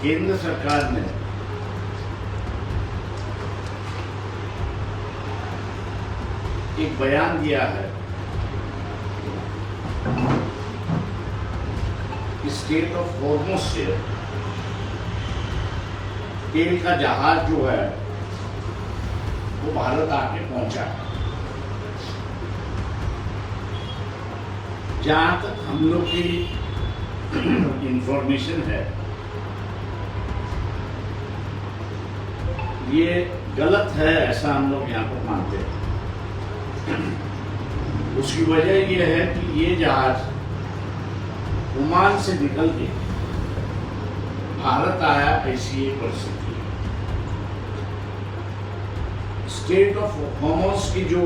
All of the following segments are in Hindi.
केंद्र सरकार ने एक बयान दिया है कि स्टेट ऑफ हॉर्मुज से तेल का जहाज जो है वो भारत आके पहुंचा है। जहां तक हम लोग की इंफॉर्मेशन है, ये गलत है, ऐसा हम लोग यहाँ पर मानते हैं। उसकी वजह ये है कि ये जहाज ओमान से निकल के भारत आया, ऐसी एक परिस्थिति है। स्टेट ऑफ हॉर्मुज की जो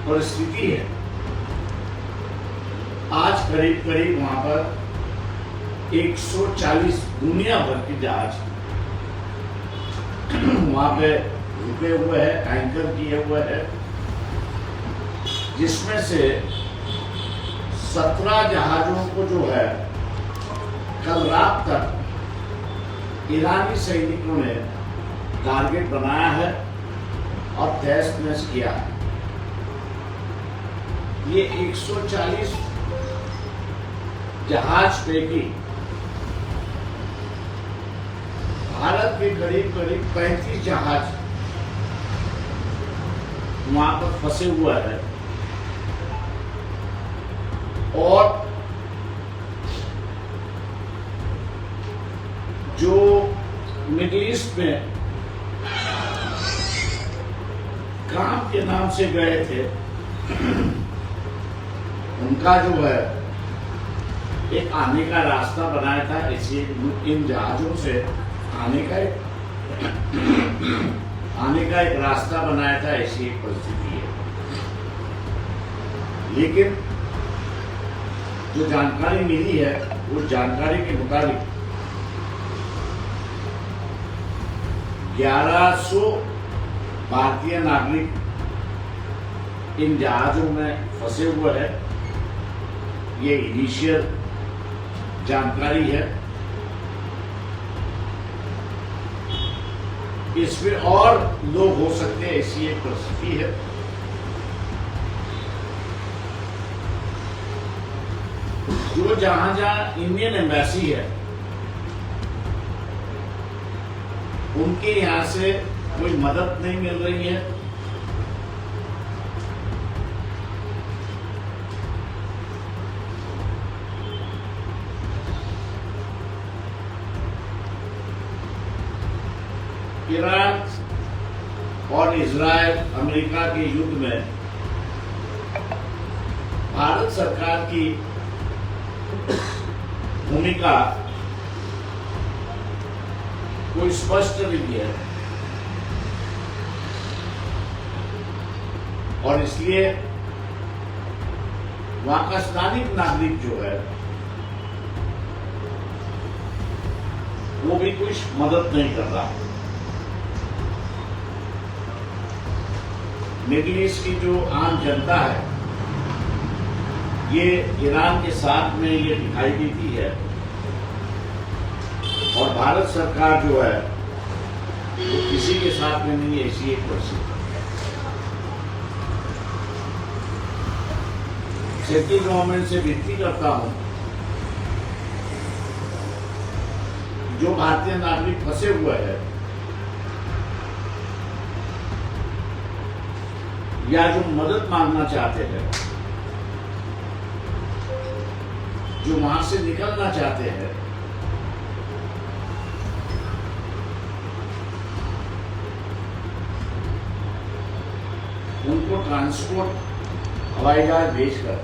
परिस्थिति है, आज करीब करीब वहां पर 140 दुनिया भर के जहाज वहां पे रुके हुए हैं, एंकर किए हुए हैं, जिसमें से 17 जहाजों को जो है कल रात तक ईरानी सैनिकों ने टारगेट बनाया है और तहस नहस किया है। ये 140 जहाज पैकी भारत के करीब करीब 35 जहाज वहां पर फंसे हुए हैं और जो मिडिल ईस्ट में काम के नाम से गए थे, उनका जो है एक आने का रास्ता बनाया था। ऐसे इन जहाजों से आने का एक रास्ता बनाया था, ऐसी एक परिस्थिति है। लेकिन जो जानकारी मिली है, वो जानकारी के मुताबिक 1100 भारतीय नागरिक इन जहाजों में फंसे हुए हैं। ये इनिशियल जानकारी है। इसमें और लोग हो सकते हैं, ऐसी एक परिस्थिति है। जो जहां जहां इंडियन एम्बेसी है, उनके यहां से कोई मदद नहीं मिल रही है। ईरान और इजराइल अमेरिका के युद्ध में भारत सरकार की भूमिका कोई स्पष्ट नहीं है और इसलिए वहां का स्थानिक नागरिक जो है वो भी कुछ मदद नहीं कर रहा। मिडिल ईस्ट की जो आम जनता है, ये ईरान के साथ में ये दिखाई देती है और भारत सरकार जो है वो किसी के साथ में नहीं, ऐसी एक परिस्थिति। सेंट्रल गवर्नमेंट से विनती करता हूं, जो भारतीय नागरिक फंसे हुए हैं या जो मदद मांगना चाहते हैं, जो वहां से निकलना चाहते हैं, उनको ट्रांसपोर्ट हवाई जहाज भेजकर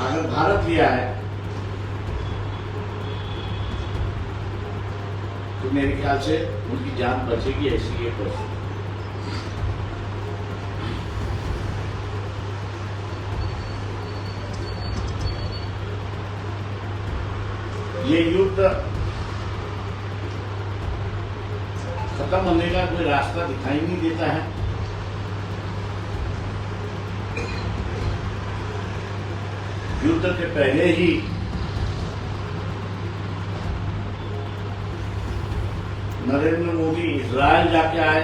अगर भारत लिया है तो मेरे ख्याल से उनकी जान बचेगी, ऐसी एक परिस्थिति। ये युद्ध खत्म होने का कोई रास्ता दिखाई नहीं देता है। युद्ध के पहले ही नरेंद्र मोदी इजराइल जाके आए।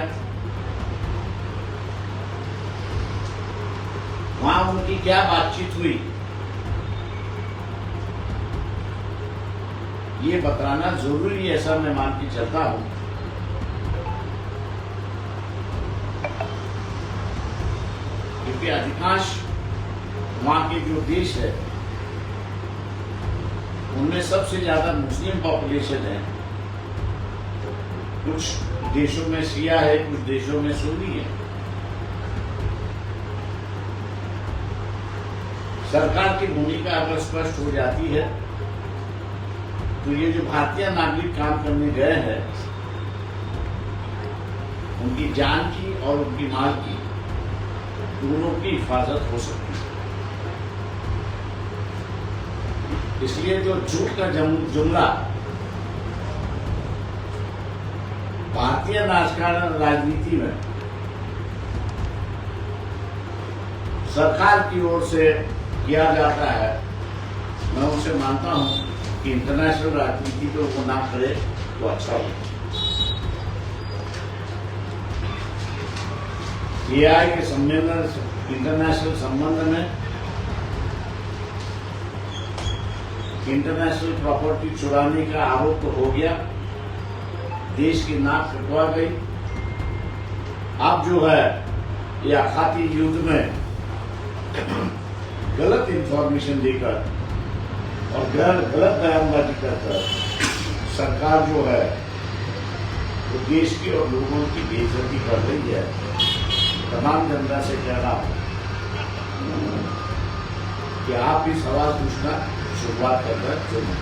वहां उनकी क्या बातचीत हुई ये बताना जरूरी है, ऐसा मैं मान के चलता हूं। क्योंकि अधिकांश वहां के जो देश है उनमें सबसे ज्यादा मुस्लिम पॉपुलेशन है। कुछ देशों में शिया है, कुछ देशों में सुन्नी है। सरकार की भूमिका अगर स्पष्ट हो जाती है तो ये जो भारतीय नागरिक काम करने गए हैं उनकी जान की और उनकी माल की दोनों की हिफाजत हो सकती है। इसलिए जो झूठ का जुमला भारतीय राजनीति में सरकार की ओर से किया जाता है, मैं उनसे मानता हूं कि इंटरनेशनल राजनीति पे वो ना करे तो अच्छा हो। एआई के सम्मेलन इंटरनेशनल संबंध में इंटरनेशनल प्रॉपर्टी चुराने का आरोप तो हो गया, देश की नाक कटवा गई। अब जो है ये आखाती युद्ध में गलत इंफॉर्मेशन देकर और गलत बयानबाजी कर सरकार जो है वो देश की और लोगों की बेइज्जती कर रही है। तमाम जनता से कह रहा हूं कि आप भी सवाल पूछना शुरुआत करना चाहिए।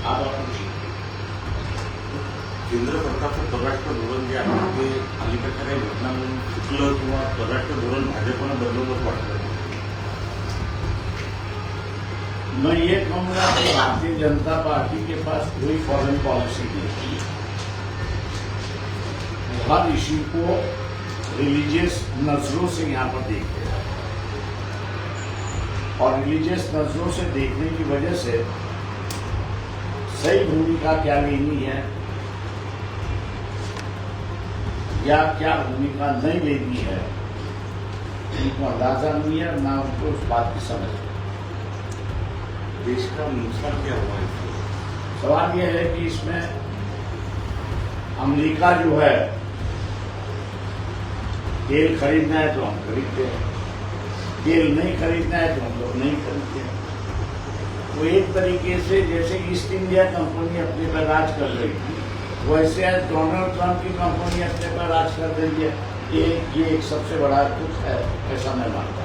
आप पूछिए। केंद्र सरकारचं परराष्ट्र धोरण जे आहे ते अलीकडच्या काही घटनांवरून चुकलं किंवा परराष्ट्र धोरण भाजपनं बदलवलं वाटतं? मैं ये कहूँगा कि भारतीय जनता पार्टी के पास कोई फॉरेन पॉलिसी नहीं है। हर इश्यू को रिलीजियस नजरों से यहाँ पर देखते हैं और रिलीजियस नजरों से देखने की वजह से सही भूमिका क्या लेनी है या क्या भूमिका नहीं लेनी है उनको अंदाजा नहीं है, ना उनको उस बात की समझ है। देश का नुकसान क्या हुआ है? सवाल यह है कि इसमें अमेरिका जो है तेल खरीदना है तो हम खरीदते हैं, तेल नहीं खरीदना है तो हम लोग नहीं खरीदते हैं। तो एक तरीके से जैसे ईस्ट इंडिया कंपनी अपने पर राज कर रही थी, वैसे आज डोनाल्ड ट्रंप की कंपनी अपने पर राज कर रही है। ये एक सबसे बड़ा दुख है, ऐसा मैं मानता हूँ।